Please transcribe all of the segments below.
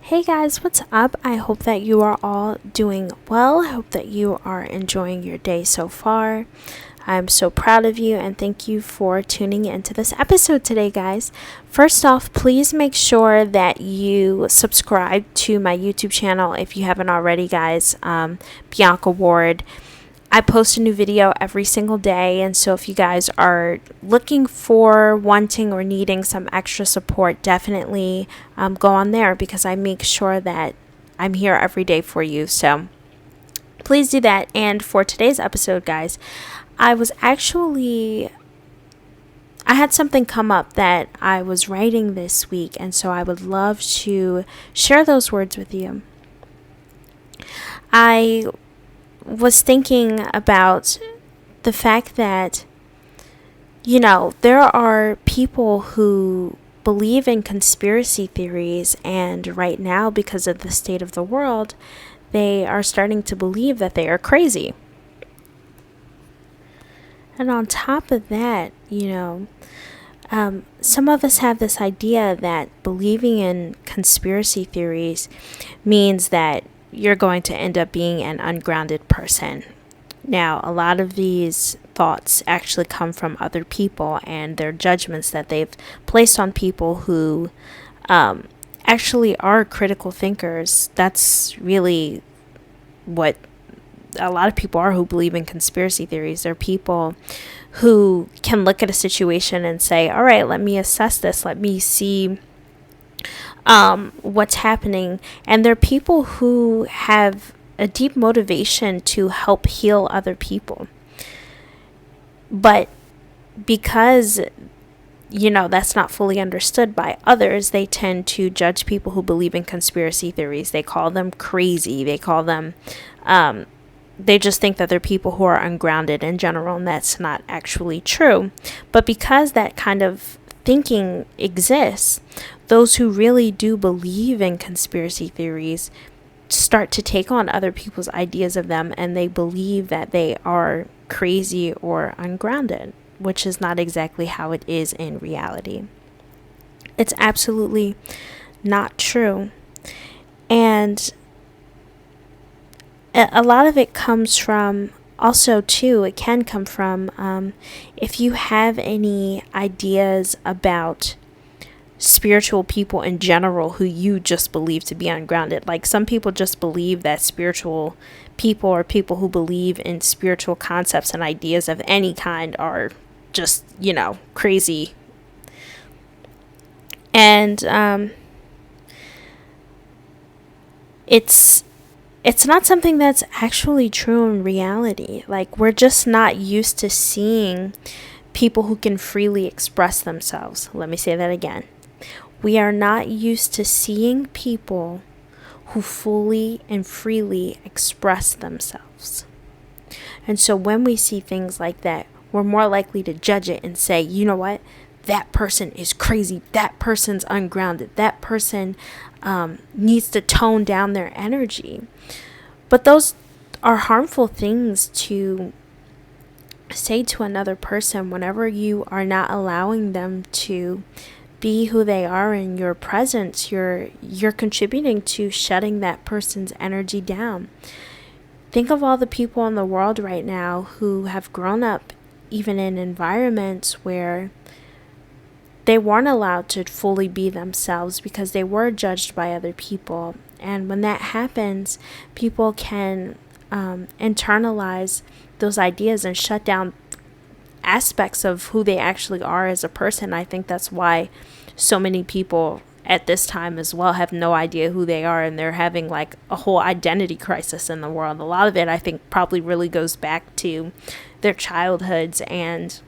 Hey guys, what's up? I hope that you are all doing well. I hope that you are enjoying your day so far. I'm so proud of you and thank you for tuning into this episode today, guys. First off, please make sure that you subscribe to my YouTube channel if you haven't already, guys. Beaonca Ward. I post a new video every single day, and so if you guys are looking for, wanting, or needing some extra support, definitely go on there because I make sure that I'm here every day for you. So please do that. And for today's episode, guys, I had something come up that I was writing this week, and so I would love to share those words with you. I was thinking about the fact that, there are people who believe in conspiracy theories, and right now, because of the state of the world, they are starting to believe that they are crazy. And on top of that, some of us have this idea that believing in conspiracy theories means that you're going to end up being an ungrounded person. Now, a lot of these thoughts actually come from other people and their judgments that they've placed on people who actually are critical thinkers. That's really what a lot of people are who believe in conspiracy theories. They're people who can look at a situation and say, all right, let me assess this. Let me see what's happening. And they're people who have a deep motivation to help heal other people. But because, that's not fully understood by others, they tend to judge people who believe in conspiracy theories. They call them crazy. They call them, they just think that they're people who are ungrounded in general, and that's not actually true. But because that kind of thinking exists, those who really do believe in conspiracy theories start to take on other people's ideas of them, and they believe that they are crazy or ungrounded, which is not exactly how it is in reality. It's absolutely not true. And a lot of it comes from it can come from if you have any ideas about spiritual people in general who you just believe to be ungrounded. Like, some people just believe that spiritual people or people who believe in spiritual concepts and ideas of any kind are just, crazy. And it's not something that's actually true in reality. Like, we're just not used to seeing people who can freely express themselves. Let me say that again. We are not used to seeing people who fully and freely express themselves. And so when we see things like that, we're more likely to judge it and say, you know what? That person is crazy. That person's ungrounded. That person needs to tone down their energy. But those are harmful things to say to another person whenever you are not allowing them to be who they are in your presence. You're contributing to shutting that person's energy down. Think of all the people in the world right now who have grown up even in environments where they weren't allowed to fully be themselves because they were judged by other people. And when that happens, people can internalize those ideas and shut down aspects of who they actually are as a person. I think that's why so many people at this time as well have no idea who they are, and they're having like a whole identity crisis in the world. A lot of it, I think, probably really goes back to their childhoods and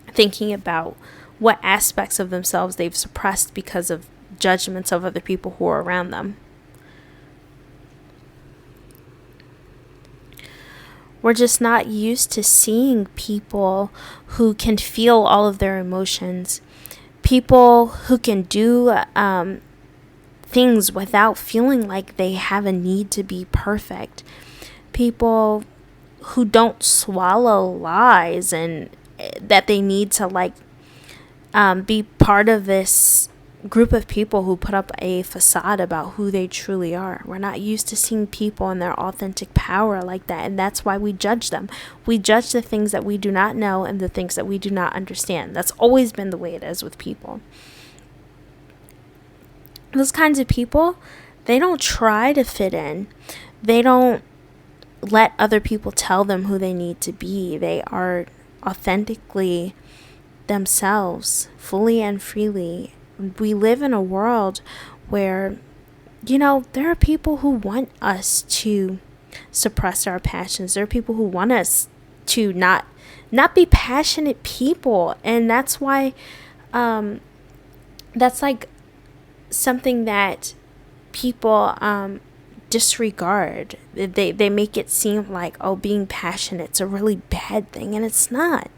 thinking about what aspects of themselves they've suppressed because of judgments of other people who are around them. We're just not used to seeing people who can feel all of their emotions, people who can do things without feeling like they have a need to be perfect, people who don't swallow lies and that they need to be part of this group of people who put up a facade about who they truly are. We're not used to seeing people in their authentic power like that, and that's why we judge them. We judge the things that we do not know and the things that we do not understand. That's always been the way it is with people. Those kinds of people, they don't try to fit in. They don't let other people tell them who they need to be. They are authentically themselves, fully and freely. We live in a world where, there are people who want us to suppress our passions. There are people who want us to not be passionate people. And that's why, that's like something that people disregard. They make it seem like, being passionate's a really bad thing, and it's not.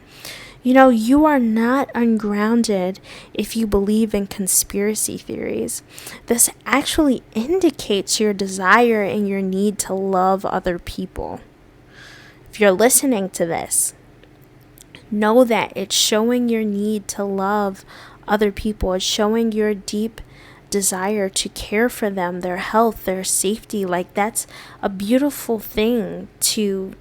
You are not ungrounded if you believe in conspiracy theories. This actually indicates your desire and your need to love other people. If you're listening to this, know that it's showing your need to love other people. It's showing your deep desire to care for them, their health, their safety. Like, that's a beautiful thing, to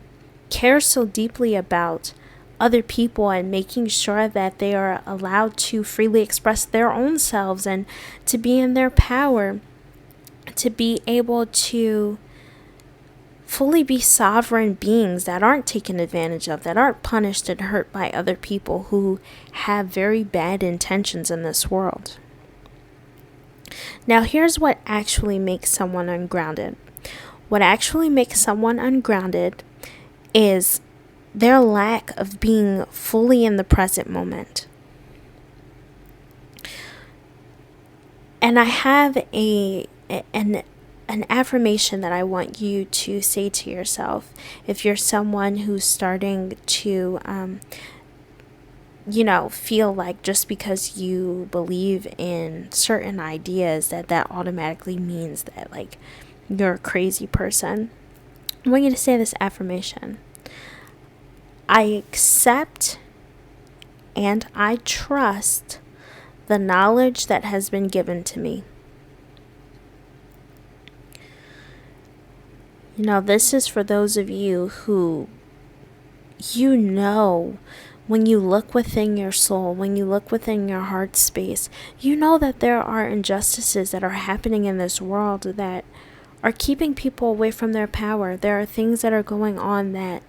care so deeply about other people and making sure that they are allowed to freely express their own selves and to be in their power, to be able to fully be sovereign beings that aren't taken advantage of, that aren't punished and hurt by other people who have very bad intentions in this world. Now, here's what actually makes someone ungrounded. What actually makes someone ungrounded is their lack of being fully in the present moment. And I have an affirmation that I want you to say to yourself. If you're someone who's starting to, feel like just because you believe in certain ideas that automatically means that, like, you're a crazy person, I want you to say this affirmation. I accept and I trust the knowledge that has been given to me. This is for those of you who, when you look within your soul, when you look within your heart space, that there are injustices that are happening in this world that are keeping people away from their power. There are things that are going on that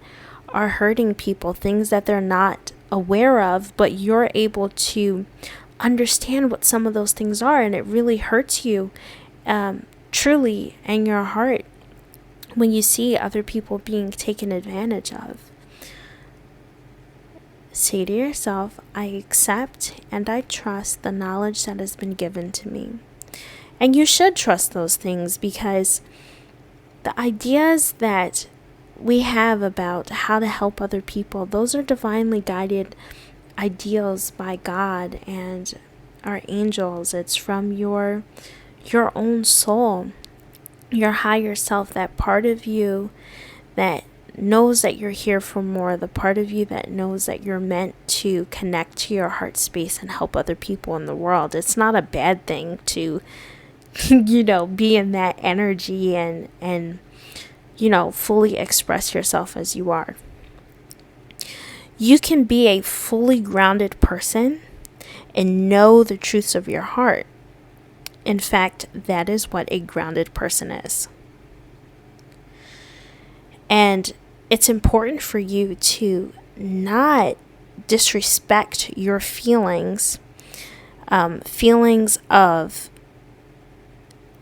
are hurting people, things that they're not aware of, but you're able to understand what some of those things are, and it really hurts you truly in your heart when you see other people being taken advantage of. Say to yourself, I accept and I trust the knowledge that has been given to me. And you should trust those things, because the ideas that we have about how to help other people, those are divinely guided ideals by God and our angels. It's from your own soul, your higher self, that part of you that knows that you're here for more, the part of you that knows that you're meant to connect to your heart space and help other people in the world. It's not a bad thing to be in that energy and fully express yourself as you are. You can be a fully grounded person and know the truths of your heart. In fact, that is what a grounded person is. And it's important for you to not disrespect your feelings of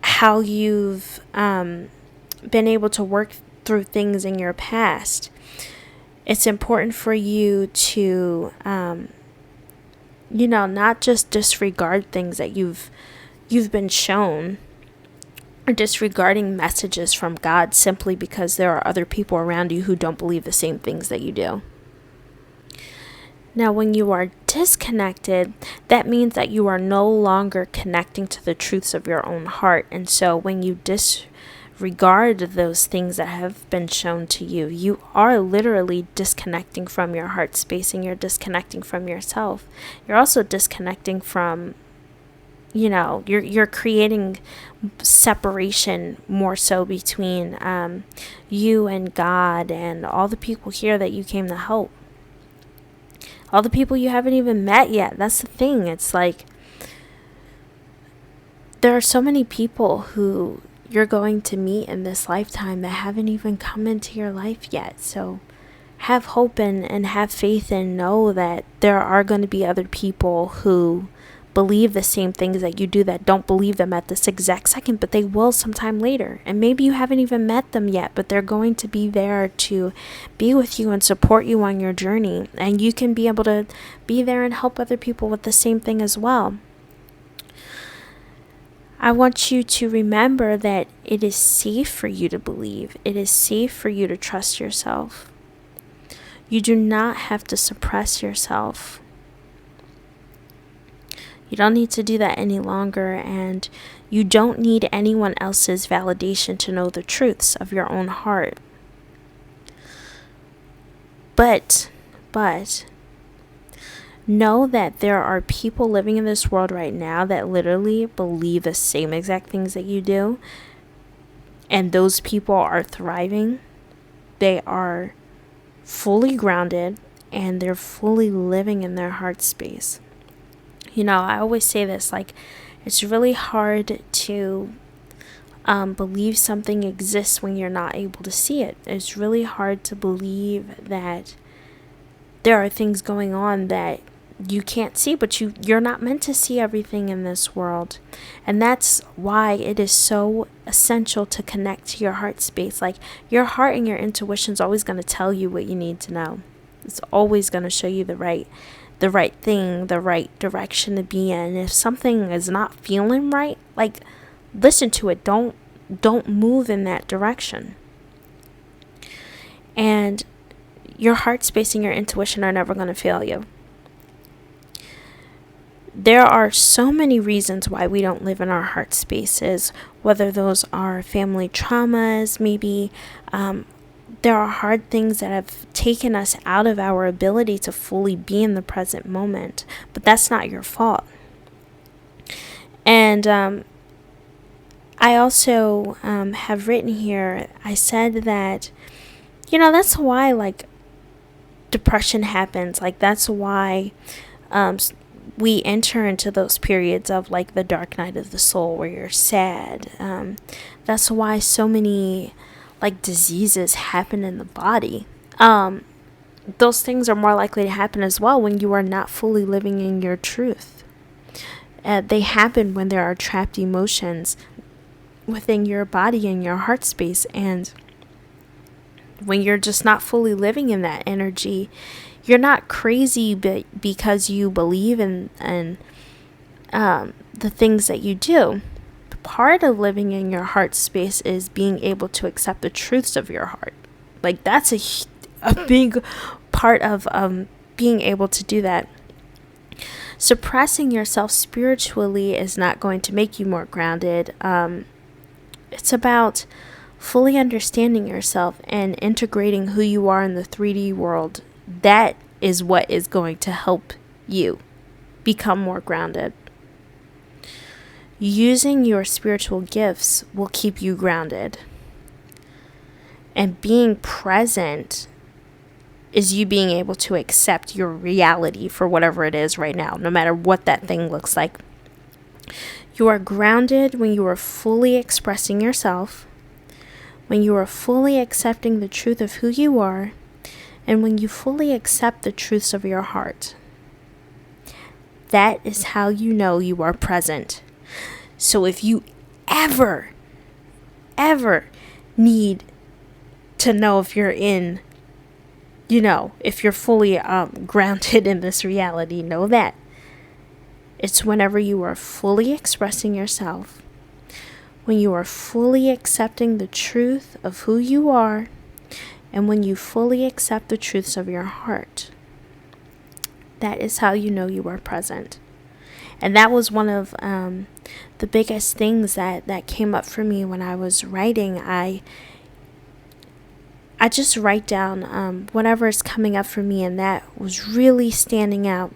how you've been able to work through things in your past. It's important for you to, not just disregard things that you've been shown, or disregarding messages from God simply because there are other people around you who don't believe the same things that you do. Now, when you are disconnected, that means that you are no longer connecting to the truths of your own heart. And so when you disregard those things that have been shown to you, you are literally disconnecting from your heart space, and you're disconnecting from yourself. You're also disconnecting from you're creating separation more so between you and God and all the people here that you came to help. All the people you haven't even met yet. That's the thing. It's like there are so many people who you're going to meet in this lifetime that haven't even come into your life yet. So have hope and have faith and know that there are going to be other people who believe the same things that you do that don't believe them at this exact second, but they will sometime later. And maybe you haven't even met them yet, but they're going to be there to be with you and support you on your journey. And you can be able to be there and help other people with the same thing as well. I want you to remember that it is safe for you to believe. It is safe for you to trust yourself. You do not have to suppress yourself. You don't need to do that any longer, and you don't need anyone else's validation to know the truths of your own heart. But know that there are people living in this world right now that literally believe the same exact things that you do, and those people are thriving. They are fully grounded, and they're fully living in their heart space. I always say this, like, it's really hard to believe something exists when you're not able to see it. It's really hard to believe that there are things going on that you can't see, but you're not meant to see everything in this world. And that's why it is so essential to connect to your heart space. Like, your heart and your intuition is always going to tell you what you need to know. It's always going to show you the right thing, the right direction to be in. If something is not feeling right, like, listen to it. Don't move in that direction. And your heart space and your intuition are never going to fail you. There are so many reasons why we don't live in our heart spaces, whether those are family traumas, maybe there are hard things that have taken us out of our ability to fully be in the present moment, but that's not your fault. And I also have written here, I said that, that's why, like, depression happens. Like, that's why we enter into those periods of, like, the dark night of the soul where you're sad. That's why so many, like, diseases happen in the body. Those things are more likely to happen as well when you are not fully living in your truth. They happen when there are trapped emotions within your body and your heart space, and when you're just not fully living in that energy. You're not crazy because you believe in the things that you do. Part of living in your heart space is being able to accept the truths of your heart. Like, that's a big part of being able to do that. Suppressing yourself spiritually is not going to make you more grounded. It's about fully understanding yourself and integrating who you are in the 3D world. That is what is going to help you become more grounded. Using your spiritual gifts will keep you grounded. And being present is you being able to accept your reality for whatever it is right now, no matter what that thing looks like. You are grounded when you are fully expressing yourself, when you are fully accepting the truth of who you are, and when you fully accept the truths of your heart. That is how you know you are present. So if you ever need to know if you're if you're fully grounded in this reality, know that it's whenever you are fully expressing yourself, when you are fully accepting the truth of who you are, and when you fully accept the truths of your heart. That is how you know you are present. And that was one of the biggest things that came up for me when I was writing. I just write down whatever is coming up for me, and that was really standing out.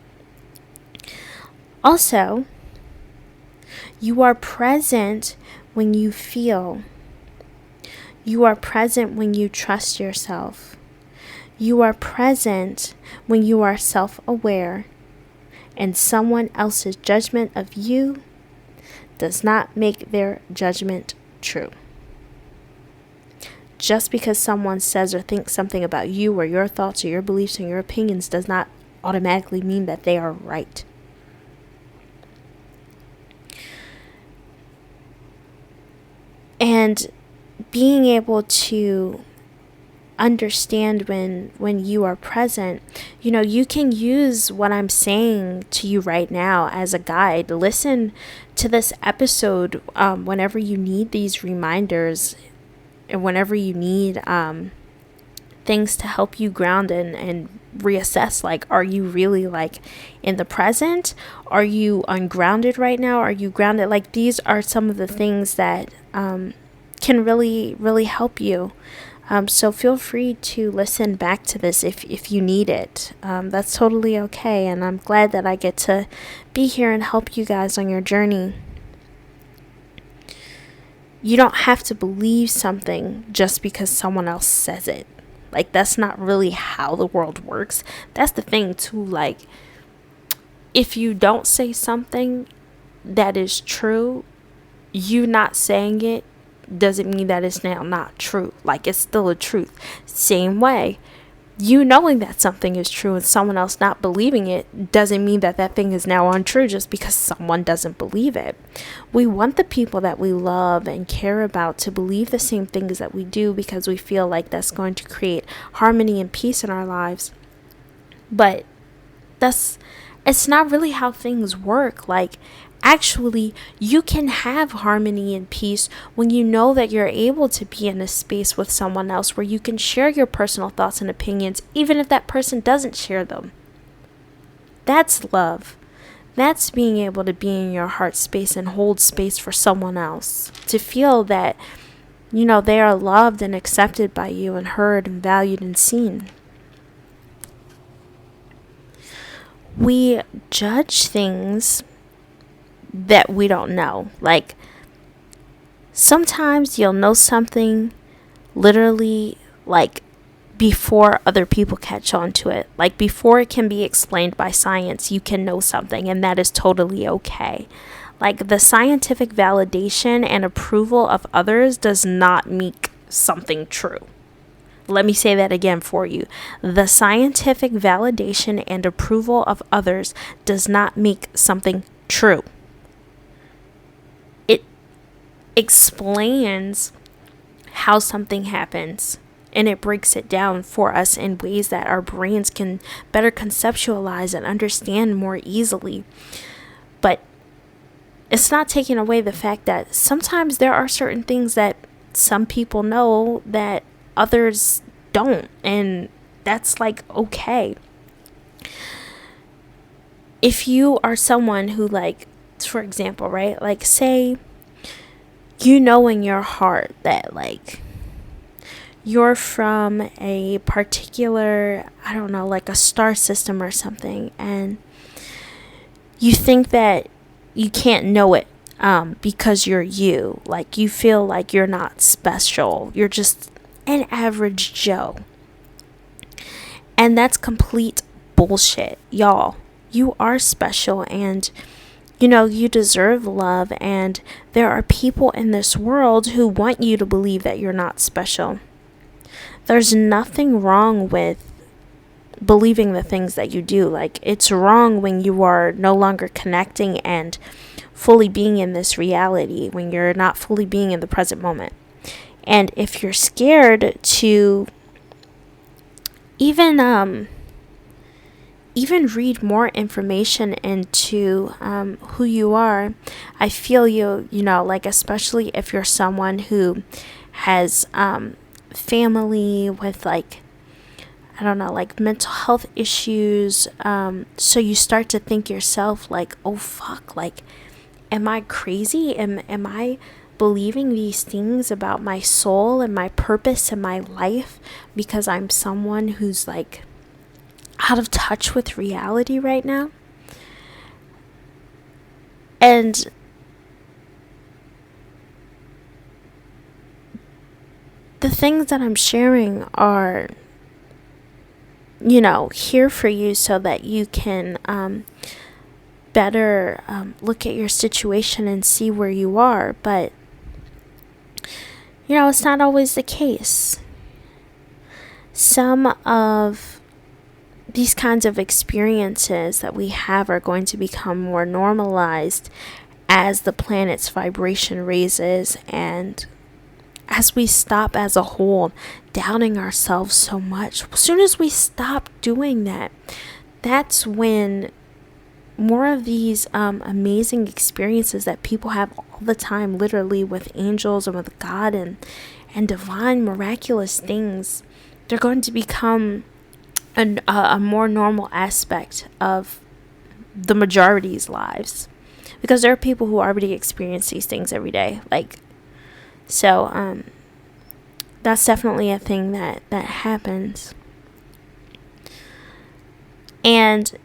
Also, You are present when you feel. You are present when you trust yourself. You are present when you are self-aware, and someone else's judgment of you does not make their judgment true. Just because someone says or thinks something about you or your thoughts or your beliefs and your opinions does not automatically mean that they are right. And being able to understand when you are present, you can use what I'm saying to you right now as a guide. Listen to this episode whenever you need these reminders, and whenever you need things to help you ground and reassess, like, are you really like in the present? Are you ungrounded right now? Are you grounded? Like, these are some of the things that can really, really help you. So feel free to listen back to this if you need it. That's totally okay. And I'm glad that I get to be here and help you guys on your journey. You don't have to believe something just because someone else says it. Like, that's not really how the world works. That's the thing too. Like, if you don't say something that is true, you not saying it doesn't mean that it's now not true. Like, it's still a truth. Same way, you knowing that something is true and someone else not believing it doesn't mean that that thing is now untrue just because someone doesn't believe it. We want the people that we love and care about to believe the same things that we do, because we feel like that's going to create harmony and peace in our lives. But it's not really how things work. Like, actually, you can have harmony and peace when you know that you're able to be in a space with someone else where you can share your personal thoughts and opinions, even if that person doesn't share them. That's love. That's being able to be in your heart space and hold space for someone else, to feel that, they are loved and accepted by you and heard and valued and seen. We judge things that we don't know. Like, sometimes you'll know something literally like before other people catch on to it. Like, before it can be explained by science, you can know something, and that is totally okay. Like, the scientific validation and approval of others does not make something true. Let me say that again for you. The scientific validation and approval of others does not make something true. It explains how something happens, and it breaks it down for us in ways that our brains can better conceptualize and understand more easily. But it's not taking away the fact that sometimes there are certain things that some people know that others don't, and that's like okay. If you are someone who, like, for example, right, like, say you know in your heart that, like, you're from a particular, I don't know, like a star system or something, and you think that you can't know it because you're you. Like, you feel like you're not special. You're just an average Joe. And that's complete bullshit, y'all. You are special, and you deserve love, and there are people in this world who want you to believe that you're not special. There's nothing wrong with believing the things that you do. Like, it's wrong when you are no longer connecting and fully being in this reality, when you're not fully being in the present moment. And if you're scared to even read more information into who you are, I feel you, like, especially if you're someone who has family with, like, I don't know, like mental health issues. So you start to think yourself like, oh fuck, like, am I crazy? Am I believing these things about my soul and my purpose in my life because I'm someone who's like out of touch with reality right now? And things that I'm sharing are, here for you so that you can better look at your situation and see where you are. But, it's not always the case. Some of these kinds of experiences that we have are going to become more normalized as the planet's vibration raises, and as we stop as a whole doubting ourselves so much. As soon as we stop doing that, that's when more of these amazing experiences that people have all the time, literally with angels and with God and divine miraculous things, they're going to become a more normal aspect of the majority's lives, because there are people who already experience these things every day. So that's definitely a thing that happens. And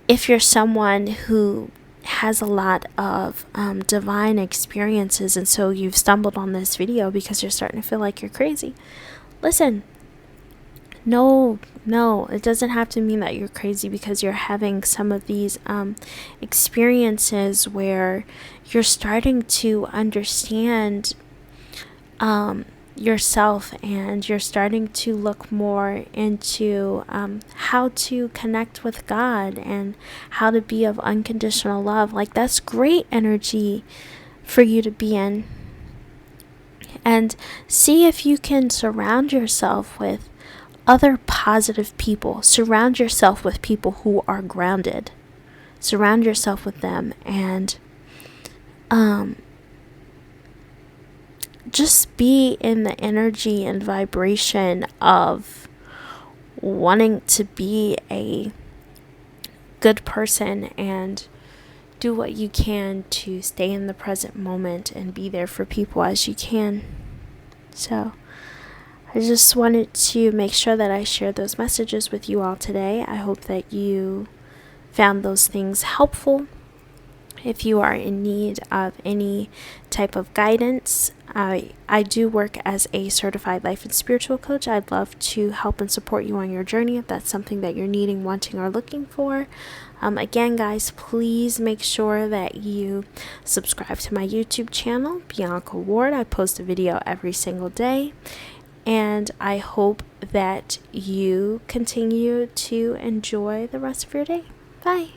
if you're someone who has a lot of divine experiences, and so you've stumbled on this video because you're starting to feel like you're crazy, listen. No, it doesn't have to mean that you're crazy because you're having some of these experiences where you're starting to understand yourself, and you're starting to look more into how to connect with God and how to be of unconditional love. That's great energy for you to be in. And see if you can surround yourself with other positive people. Surround yourself with people who are grounded. Surround yourself with them, and just be in the energy and vibration of wanting to be a good person and do what you can to stay in the present moment and be there for people as you can. So I just wanted to make sure that I shared those messages with you all today. I hope that you found those things helpful. If you are in need of any type of guidance, I do work as a certified life and spiritual coach. I'd love to help and support you on your journey if that's something that you're needing, wanting, or looking for. Again, guys, please make sure that you subscribe to my YouTube channel, Beaonca Ward. I post a video every single day. And I hope that you continue to enjoy the rest of your day. Bye.